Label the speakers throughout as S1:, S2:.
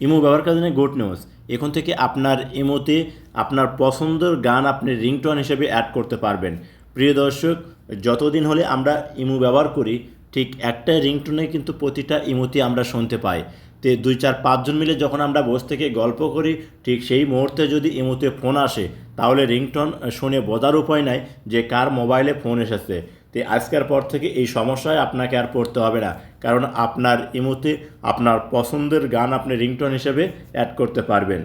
S1: Imo ব্যবহারকারীর জন্য good news. এখন থেকে আপনার ইমোতে আপনার পছন্দের গান আপনি রিংটোন হিসেবে অ্যাড করতে পারবেন। প্রিয় দর্শক, যতদিন হলে আমরা ইমো ব্যবহার করি, ঠিক একটা রিংটোনে কিন্তু প্রতিটা ইমোতে আমরা শুনতে পাই। তো 2 4 5 জন মিলে যখন আমরা বসে থেকে গল্প করি, ঠিক সেই মুহূর্তে যদি ইমোতে ফোন আসে, তাহলে রিংটোন শুনে বোঝার উপায় নাই যে কার মোবাইলে ফোন এসেছে। তো আজকের পর থেকে এই সমস্যায় আপনাকে আর পড়তে হবে না, কারণ আপনার ইমোতে আপনার পছন্দের গান আপনি রিংটোন হিসেবে অ্যাড করতে পারবেন।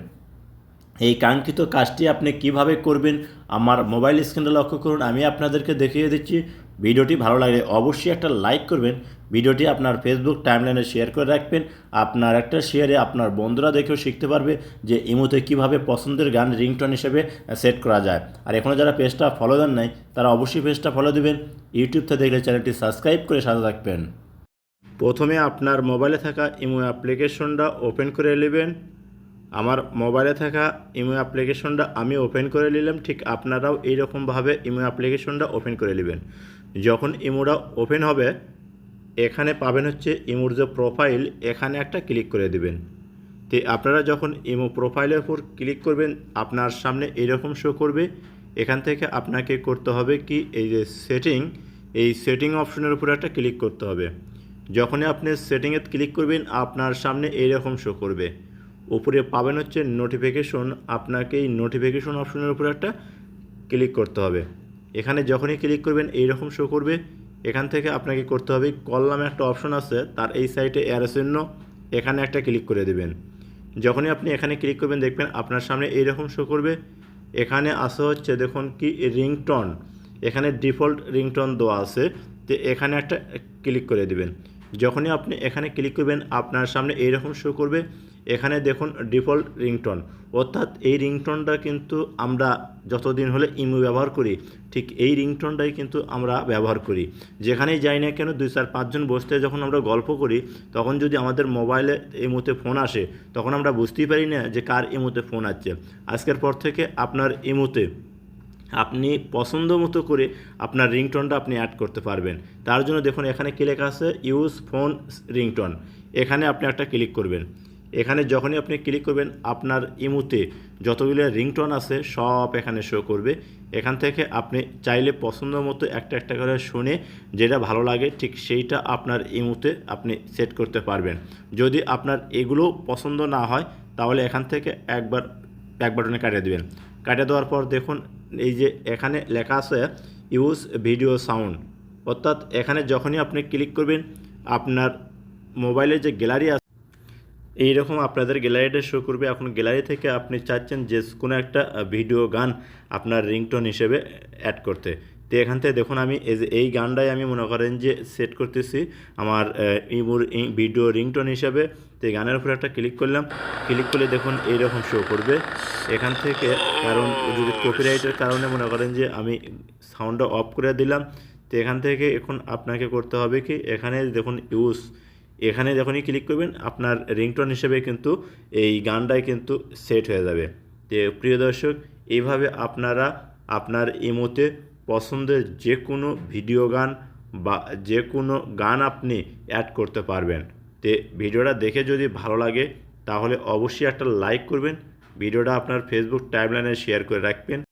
S1: এই কাঙ্ক্ষিত কাজটি আপনি কিভাবে করবেন আমার মোবাইল স্ক্রিনে লক্ষ্য করুন, আমি আপনাদেরকে দেখিয়ে দিচ্ছি। ভিডিওটি ভালো লাগলে অবশ্যই একটা লাইক করবেন, ভিডিওটি আপনার ফেসবুক টাইমলাইনে শেয়ার করে রাখবেন। আপনার একটা শেয়ারে আপনার বন্ধুরা দেখেও শিখতে পারবে যে ইমোতে কিভাবে পছন্দের গান রিংটোন হিসেবে সেট করা যায়। আর এখনও যারা পেজটা ফলো দেন নাই, তারা অবশ্যই পেজটা ফলো দেবেন। ইউটিউব থেকে দেখলে চ্যানেলটি সাবস্ক্রাইব করে সাথে রাখবেন। প্রথমে আপনার মোবাইলে থাকা ইমো অ্যাপ্লিকেশনটা ওপেন করে নেবেন। আমার মোবাইলে থাকা ইমো অ্যাপ্লিকেশনটা আমি ওপেন করে নিলাম, ঠিক আপনারাও এইরকমভাবে ইমো অ্যাপ্লিকেশনটা ওপেন করে নেবেন। যখন ইমোটা ওপেন হবে, এখানে পাবেন হচ্ছে ইমোর যে প্রোফাইল, এখানে একটা ক্লিক করে দেবেন। তো আপনারা যখন ইমো প্রোফাইলের উপর ক্লিক করবেন, আপনার সামনে এইরকম শো করবে। এখান থেকে আপনাকে করতে হবে কি, এই যে সেটিং অপশনের উপরে একটা ক্লিক করতে হবে। যখনই আপনি সেটিংয়ে ক্লিক করবেন, আপনার সামনে এইরকম শো করবে। উপরে পাবেন হচ্ছে নোটিফিকেশন, আপনাকে এই নোটিফিকেশন অপশনের উপরে একটা ক্লিক করতে হবে। এখানে যখনই ক্লিক করবেন এইরকম শো করবে। এখান থেকে আপনাকে করতে হবে, কল নামে একটা অপশন আছে, তার এই সাইডে এরো চিহ্ন, এখানে একটা ক্লিক করে দেবেন। যখনই আপনি এখানে ক্লিক করবেন, দেখবেন আপনার সামনে এইরকম শো করবে। এখানে আসা হচ্ছে দেখুন কি রিংটোন, এখানে ডিফল্ট রিংটোন দেওয়া আছে, তো এখানে একটা ক্লিক করে দেবেন। যখনই আপনি এখানে ক্লিক করবেন, আপনার সামনে এইরকম শো করবে। এখানে দেখুন ডিফল্ট রিংটোন, অর্থাৎ এই রিংটোনটা কিন্তু আমরা যতদিন হলে ইমো ব্যবহার করি, ঠিক এই রিংটোনটাই কিন্তু আমরা ব্যবহার করি। যেখানেই যাই না কেন, 2 4 5 জন বসতে যখন আমরা গল্প করি, তখন যদি আমাদের মোবাইলে ইমোতে ফোন আসে, তখন আমরা বুঝতেই পারি না যে কার ইমোতে ফোন আসছে। আজকের পর থেকে আপনার ইমোতে আপনি পছন্দ মতো করে আপনার রিংটোনটা আপনি অ্যাড করতে পারবেন। তার জন্য দেখুন এখানে কি লেখা আছে, ইউজ ফোন রিংটোন, এখানে আপনি একটা ক্লিক করবেন। এখানে যখনই আপনি ক্লিক করবেন, আপনার ইমোতে যতগুলো রিংটোন আছে সব এখানে শো করবে। এখান থেকে আপনি চাইলে পছন্দ মতো একটা একটা করে শুনে যেটা ভালো লাগে, ঠিক সেইটা আপনার ইমোতে আপনি সেট করতে পারবেন। যদি আপনার এগুলো পছন্দ না হয়, তাহলে এখান থেকে এক বাটনে কাটিয়ে দেবেন। কাটিয়ে দেওয়ার পর দেখুন এই যে এখানে লেখা আছে ইউজ ভিডিও সাউন্ড, অর্থাৎ এখানে যখনই আপনি ক্লিক করবেন, আপনার মোবাইলের যে গ্যালারি আছে এইরকম আপনাদের গ্যালারিটা শো করবে। এখন গ্যালারি থেকে আপনি চাচ্ছেন যে কোনো একটা ভিডিও গান আপনার রিংটোন হিসেবে অ্যাড করতে। তো এখান থেকে দেখুন আমি এই গানটাই আমি মনে করেন যে সেট করতেছি আমার ইমোর ভিডিও রিংটোন হিসেবে। তো এই গানের উপরে একটা ক্লিক করলাম, ক্লিক করলে দেখুন এইরকম শো করবে এখান থেকে। কারণ যদি কপিরাইটের কারণে মনে করেন যে আমি সাউন্ডটা অফ করে দিলাম। তো এখান থেকে এখন আপনাকে করতে হবে কি, এখানে দেখুন ইউজ, এখানে যখনই ক্লিক করবেন, আপনার রিংটোন হিসেবে কিন্তু এই গানটাই কিন্তু সেট হয়ে যাবে। তো প্রিয় দর্শক, এইভাবে আপনারা আপনার ইমোতে পছন্দের যে কোনো ভিডিও গান বা যে কোনো গান আপনি অ্যাড করতে পারবেন। তো ভিডিওটা দেখে যদি ভালো লাগে, তাহলে অবশ্যই একটা লাইক করবেন, ভিডিওটা আপনার ফেসবুক টাইমলাইনে শেয়ার করে রাখবেন।